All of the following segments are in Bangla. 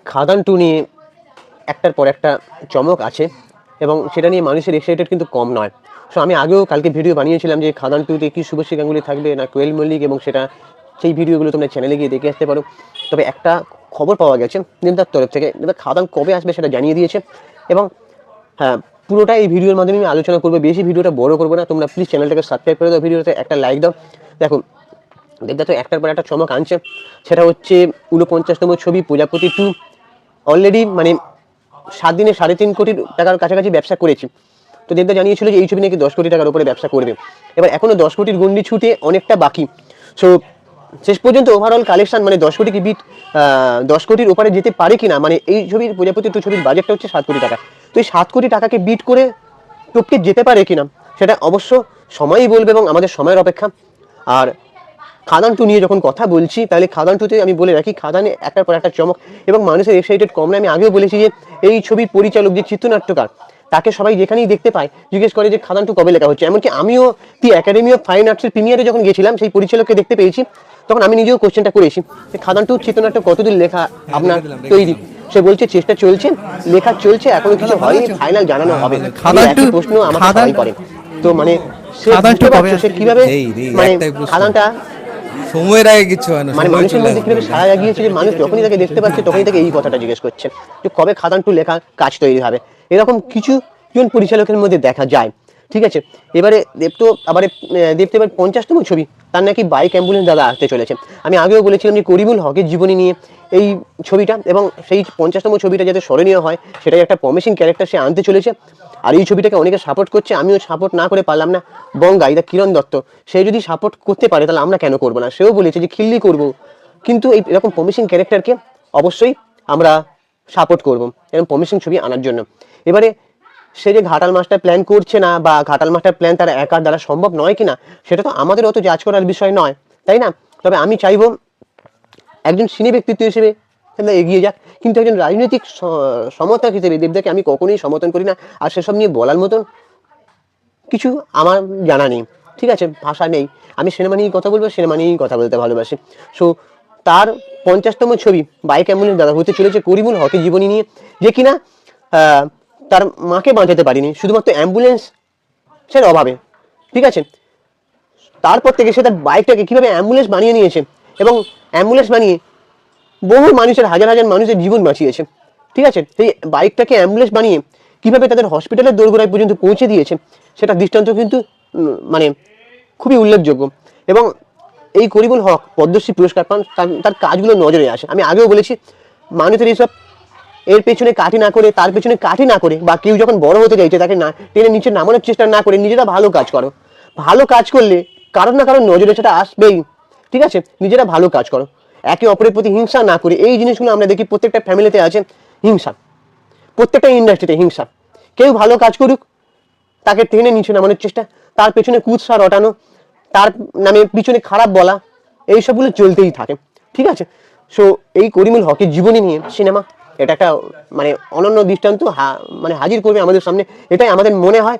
খাদান 2 নিয়ে একটার পর একটা চমক আছে এবং সেটা নিয়ে মানুষের এক্সাইটেড কিন্তু কম নয়। সো আমি আগেও কালকে ভিডিও বানিয়েছিলাম যে খাদান 2-তে কি শুভশ্রী গাঙ্গুলি থাকবে না কোয়েল মল্লিক, এবং সেটা সেই ভিডিওগুলো তোমরা চ্যানেলে গিয়ে দেখে আসতে পারো। তবে একটা খবর পাওয়া গেছে নির্মাতার তরফ থেকে, খাদান কবে আসবে সেটা জানিয়ে দিয়েছে। এবং হ্যাঁ, পুরোটা এই ভিডিওর মাধ্যমে আমি আলোচনা করবো, বেশি ভিডিওটা বড় করবো না। তোমরা প্লিজ চ্যানেলটাকে সাবস্ক্রাইব করে দাও, ভিডিওতে একটা লাইক দাও। দেখো দেবদা তো একটার পর একটা চমক আনছে, সেটা হচ্ছে 49তম ছবি প্রজাপতি 2 অলরেডি মানে 7 দিনে 3.5 কোটি টাকার কাছাকাছি ব্যবসা করেছি। তো দেবদা জানিয়েছিল যে এই ছবি নাকি 10 কোটি টাকার উপরে ব্যবসা করবে। এবার এখনো 10 কোটির গন্ডি ছুটে অনেকটা বাকি। সো শেষ পর্যন্ত ওভারঅল কালেকশন মানে 10 কোটি কি বিট 10 কোটির উপরে যেতে পারে কিনা, মানে এই ছবির প্রজাপতি 2 ছবির বাজেটটা হচ্ছে 7 কোটি টাকা। তো এই 7 কোটি টাকাকে বিট করে টপকে যেতে পারে কিনা সেটা অবশ্য সময়ই বলবে এবং আমাদের সময়ের অপেক্ষা। আর খাদান 2 নিয়ে যখন কথা বলছি, তাহলে খাদান 2-তে আমি বলে রাখি, খাদানে একটার পর একটা চমক এবং মানুষের এক্সাইটেড কম না। আমি আগেও বলেছি যে এই ছবির পরিচালক যে চিত্রনাট্যকার, তাকে সবাই যেখানেই দেখতে পায় জিজ্ঞেস করে যে খাদান 2 কবে লেখা হচ্ছে। এমনকি আমিও দি একাডেমি অফ ফাইন আর্টসের প্রিমিয়ারে যখন গেছিলাম, সেই পরিচালককে দেখতে পেয়েছি, তখন আমি নিজেও কোশ্চেনটা করেছি যে খাদান 2 চিত্রনাট্য কতদূর লেখা আপনার তৈরি। সে বলছে চেষ্টা চলছে, লেখা চলছে, এখনো কিছু হয়নি, ফাইনাল জানানো হবে। একই প্রশ্ন আমাকে সবাই করে। তো মানে সে কিভাবে মানে খাদানটা সময়ের আগে কিছু হয় না, মানে মানুষের মধ্যে কিভাবে সারা জাগিয়েছে যে মানুষ যখনই তাকে দেখতে পাচ্ছে তখনই তাকে এই কথাটা জিজ্ঞেস করছে যে কবে খাদান 2 লেখা কাজ তৈরি হবে। এরকম কিছু জন পরিচালকের মধ্যে দেখা যায়। ঠিক আছে, এবারে দেবতো এবার 50তম ছবি, তার নাকি বাইক অ্যাম্বুলেন্স দাদা আসতে চলেছে। আমি আগেও বলেছিলাম যে করিমুল হকের জীবনী নিয়ে এই ছবিটা, এবং সেই 50তম ছবিটা যাতে স্মরণীয় হয় সেটাই একটা প্রমিসিং ক্যারেক্টার সে আনতে চলেছে। আর এই ছবিটাকে অনেকে সাপোর্ট করছে, আমিও সাপোর্ট না করে পারলাম না। বঙ্গাই দা কিরণ দত্ত, সে যদি সাপোর্ট করতে পারে তাহলে আমরা কেন করবো না। সেও বলেছে যে খিল্লি করবো, কিন্তু এই এরকম প্রমিসিং ক্যারেক্টারকে অবশ্যই আমরা সাপোর্ট করবো এরকম প্রমিসিং ছবি আনার জন্য। এবারে সে যে ঘাটাল মাস্টার প্ল্যান করছে না, বা ঘাটাল মাস্টার প্ল্যান তার একার দ্বারা সম্ভব নয় কিনা, সেটা তো আমাদের অত জাজ করার বিষয় নয়, তাই না? তবে আমি চাইবো একজন সিনে ব্যক্তিত্ব হিসেবে এগিয়ে যাক, কিন্তু একজন রাজনৈতিক সমর্থক হিসেবে দেবদাকে আমি কখনোই সমর্থন করি না। আর সেসব নিয়ে বলার মতন কিছু আমার জানা নেই, ঠিক আছে, ভাষা নেই। আমি সিনেমা নিয়েই কথা বলবো, সিনেমা নিয়েই কথা বলতে ভালোবাসি। সো তার 50তম ছবি বাইক অ্যাম্বুলেন্স দাদা হতে চলেছে করিমুল হকের জীবনী নিয়ে, যে কিনা তার মাকে বাঁচাতে পারিনি শুধুমাত্র অ্যাম্বুলেন্সের অভাবে। ঠিক আছে, তারপর থেকে সে তার বাইকটাকে কিভাবে অ্যাম্বুলেন্স বানিয়ে নিয়েছে, এবং অ্যাম্বুলেন্স বানিয়ে বহু মানুষের, হাজার হাজার মানুষের জীবন বাঁচিয়েছে। ঠিক আছে, সেই বাইকটাকে অ্যাম্বুলেন্স বানিয়ে কিভাবে তাদের হসপিটালের দোরগোড়ায় পর্যন্ত পৌঁছে দিয়েছে, সেটা দৃষ্টান্ত কিন্তু মানে খুবই উল্লেখযোগ্য। এবং এই করিমুল হক পদ্মশ্রী পুরস্কার পান, তার কাজগুলো নজরে আসে। আমি আগেও বলেছি, মানুষের এইসব এর পেছনে কাঠি না করে, তার পেছনে কাঠি না করে, বা কেউ যখন বড় হতে চাইছে তাকে না টেনে নিচে নামানোর চেষ্টা না করে নিজেরা ভালো কাজ করো। ভালো কাজ করলে কারণ না কারণ নজরে সেটা আসবেই। ঠিক আছে, নিজেরা ভালো কাজ করো, একে অপরের প্রতি হিংসা না করে। এই জিনিসগুলো আমরা দেখি প্রত্যেকটা ফ্যামিলিতে আছে হিংসা, প্রত্যেকটা ইন্ডাস্ট্রিতে হিংসা। কেউ ভালো কাজ করুক তাকে টেনে নিচে নামানোর চেষ্টা, তার পেছনে কুৎসা রটানো, তার নামে পিছনে খারাপ বলা, এইসবগুলো চলতেই থাকে। ঠিক আছে, সো এই করিমুল হকের জীবনী নিয়ে সিনেমা, এটা একটা মানে অনন্য দৃষ্টান্ত মানে হাজির করবে আমাদের সামনে, এটাই আমাদের মনে হয়।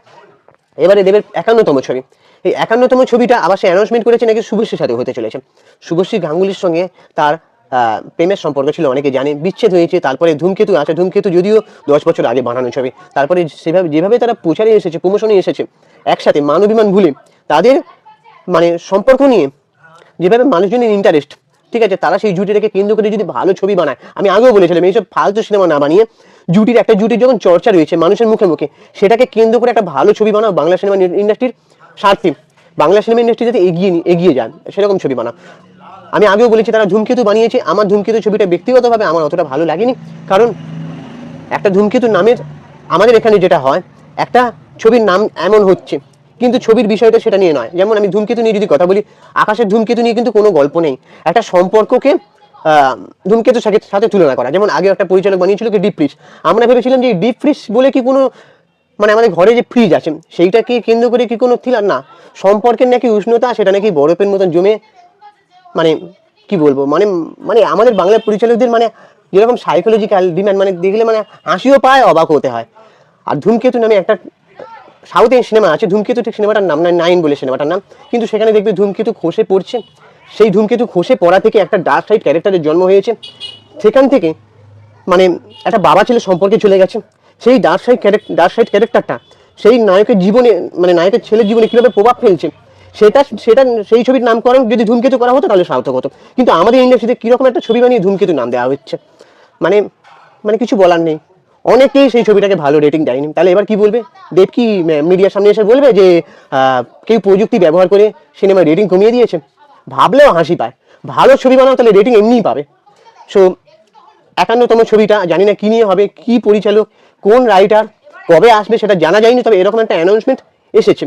এবারে দেবের 51তম ছবি, এই 51তম ছবিটা আবার সে অ্যানাউন্সমেন্ট করেছে নাকি শুভশ্রীর সাথে হতে চলেছে। শুভশ্রী গাঙ্গুলির সঙ্গে তার প্রেমের সম্পর্ক ছিল, অনেকে জানে, বিচ্ছেদ হয়েছে। তারপরে ধূমকেতু আছে, ধূমকেতু যদিও 10 বছর আগে বানানো ছবি। তারপরে সেভাবে যেভাবে তারা প্রচারে এসেছে, প্রমোশনে এসেছে একসাথে, মান অভিমান ভুলে তাদের মানে সম্পর্ক নিয়ে যেভাবে মানুষজনের ইন্টারেস্ট, ঠিক আছে, তারা সেই জুটিটাকে কেন্দ্র করে যদি ভালো ছবি বানায়, আমি আগেও বলেছিলাম এইসব ফালতু সিনেমা না বানিয়ে জুটির যখন চর্চা রয়েছে মানুষের মুখে মুখে, সেটাকে কেন্দ্র করে একটা ভালো ছবি বানাও বাংলা সিনেমা ইন্ডাস্ট্রির স্বার্থে, বাংলা সিনেমা ইন্ডাস্ট্রি যাতে এগিয়ে যান সেরকম ছবি বানাও। আমি আগেও বলেছি তারা ধূমকেতু বানিয়েছে, আমার ধূমকেতু ছবিটা ব্যক্তিগতভাবে আমার অতটা ভালো লাগেনি। কারণ একটা ধূমকেতু নামের আমাদের এখানে যেটা হয়, একটা ছবির নাম এমন হচ্ছে কিন্তু ছবির বিষয়টা সেটা নিয়ে নয়। যেমন আমি ধূমকেতু নিয়ে যদি কথা বলি, আকাশের ধূমকেতু নিয়ে কিন্তু কোনো গল্প নেই, একটা সম্পর্ককে ধূমকেতুর সাথে তুলনা করা। যেমন আগে একটা পরিচালক বানিয়েছিল কি ডিপ ফ্রিজ, আমরা ভেবেছিলাম যে ডিপ ফ্রিজ বলে কি কোনো মানে আমাদের ঘরে যে ফ্রিজ আছে সেইটাকে কেন্দ্র করে কি কোনো থ্রিলার, না, সম্পর্কের নাকি উষ্ণতা সেটা নাকি বরফের মতন জমে, মানে কি বলবো, মানে মানে আমাদের বাংলা পরিচালকদের মানে যেরকম সাইকোলজিক্যাল ডিমান্ড, মানে দেখলে মানে হাসিও পায়, অবাক হতে হয়। আর ধূমকেতু নামে একটা সাউথের সিনেমা আছে, ধূমকেতু ঠিক সিনেমাটার নাম নয়, 9 বলে সিনেমাটার নাম, কিন্তু সেখানে দেখবে ধূমকেতু খসে পড়ছে। সেই ধূমকেতু খসে পড়া থেকে একটা ডার্ক সাইড ক্যারেক্টারের জন্ম হয়েছে। সেখান থেকে মানে একটা বাবা ছেলে সম্পর্কে চলে গেছে, সেই ডার্ক সাইড ক্যারেক্টারটা সেই নায়কের জীবনে, মানে নায়কের ছেলের জীবনে কীভাবে প্রভাব ফেলছে, সেটা সেটা সেই ছবির নামকরণ যদি ধূমকেতু করা হতো তাহলে সার্থক হতো। কিন্তু আমাদের ইন্ডাস্ট্রিতে কীরকম একটা ছবি বানিয়ে ধূমকেতু নাম দেওয়া হচ্ছে, মানে মানে কিছু বলার নেই। অনেকেই সেই ছবিটাকে ভালো রেটিং দেয়নি, তাহলে এবার কি বলবে? দেব কি মিডিয়ার সামনে এসে বলবে যে কেউ প্রযুক্তি ব্যবহার করে সিনেমার রেটিং কমিয়ে দিয়েছে? ভাবলেও হাসি পায়। ভালো ছবি বানাও তাহলে রেটিং এমনিই পাবে। সো 51তম ছবিটা জানি না কি নিয়ে হবে, কি পরিচালক, কোন রাইটার, কবে আসবে সেটা জানা যায়নি, তবে এরকম একটা অ্যানাউন্সমেন্ট এসেছে।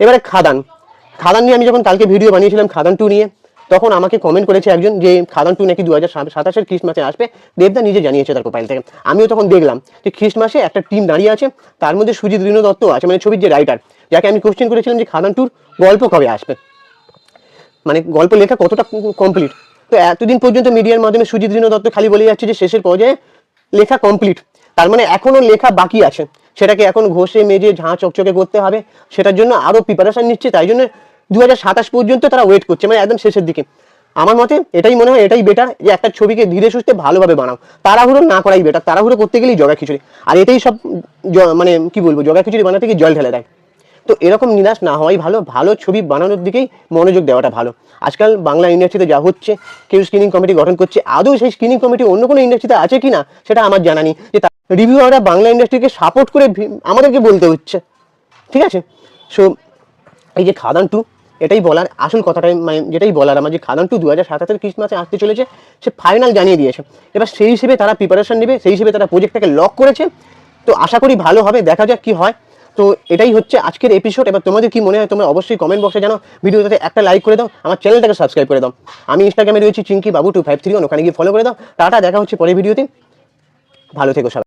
এবারে খাদান নিয়ে আমি যখন কালকে ভিডিও বানিয়েছিলাম খাদান 2 নিয়ে, তখন আমাকে কমেন্ট করেছে একজন যে খাদান 2 নাকি 2027-এর খ্রিস্টমাসে আসবে, দেবদা নিজে জানিয়েছে তার প্রোফাইল থেকে। আমিও তখন দেখলাম যে খ্রিস্টমাসে একটা টিম দাঁড়িয়ে আছে, তার মধ্যে সুজিত রিনো দত্ত আছে, মানে ছবির যে রাইটার, যাকে আমি কোশ্চেন করেছিলাম যে খাদান 2 গল্প কবে আসবে, মানে গল্প লেখা কতটা কমপ্লিট। তো এতদিন পর্যন্ত মিডিয়ার মাধ্যমে সুজিত রিনো দত্ত খালি বলে যাচ্ছে যে শেষের পর্যায়ে লেখা কমপ্লিট, তার মানে এখনো লেখা বাকি আছে, সেটাকে এখন ঘষে মেজে ঝাঁ চকচকে করতে হবে, সেটার জন্য আরো প্রিপারেশন নিচ্ছে, তাই জন্য 2027 পর্যন্ত তারা ওয়েট করছে, মানে একদম শেষের দিকে। আমার মতে এটাই মনে হয়, এটাই বেটার যে একটা ছবিকে ধীরে সুস্থে ভালোভাবে বানাও, তাড়াহুড়ো না করাই বেটার। তাড়াহুড়ো করতে গেলেই জগা খিচুড়ি, আর এটাই সব মানে কি বলবো, জগা খিচুড়ি বানাতে গিয়ে জল ঢেলে দেয়। তো এরকম নিরাশ না হওয়াই ভালো, ভালো ছবি বানানোর দিকেই মনোযোগ দেওয়াটা ভালো। আজকাল বাংলা ইন্ডাস্ট্রিতে যা হচ্ছে, কেউ স্ক্রিনিং কমিটি গঠন করছে, আদৌ সেই স্ক্রিনিং কমিটি অন্য কোনো ইন্ডাস্ট্রিতে আছে কি না সেটা আমার জানা নেই, যে রিভিউয়াররা বাংলা ইন্ডাস্ট্রিকে সাপোর্ট করে আমাদেরকে বলতে হচ্ছে, ঠিক আছে? সো এই যে খাদান 2, এটাই বলার আসল কথাটাই, মানে যেটাই বলার আমার, যে খাদান 2 2027-এর খ্রিস্টমাসে আসতে চলেছে, সে ফাইনাল জানিয়ে দিয়েছে। এবার সেই হিসেবে তারা প্রিপারেশন নেবে, সেই হিসেবে তারা প্রজেক্টটাকে লক করেছে। তো আশা করি ভালো হবে, দেখা যাক কি হয়। তো এটাই হচ্ছে আজকের এপিসোড। এবার তোমাদের কি মনে হয় তোমরা অবশ্যই কমেন্ট বক্সে জানাও, ভিডিওটাতে একটা লাইক করে দাও, আমার চ্যানেলটাকে সাবস্ক্রাইব করে দাও। আমি ইনস্টাগ্রামে রয়েছি চিঙ্কি বাবু 253, ওখানে গিয়ে ফলো করে দাও। টাটা, দেখা হচ্ছে পরের ভিডিওতে, ভালো থেকো সবাই।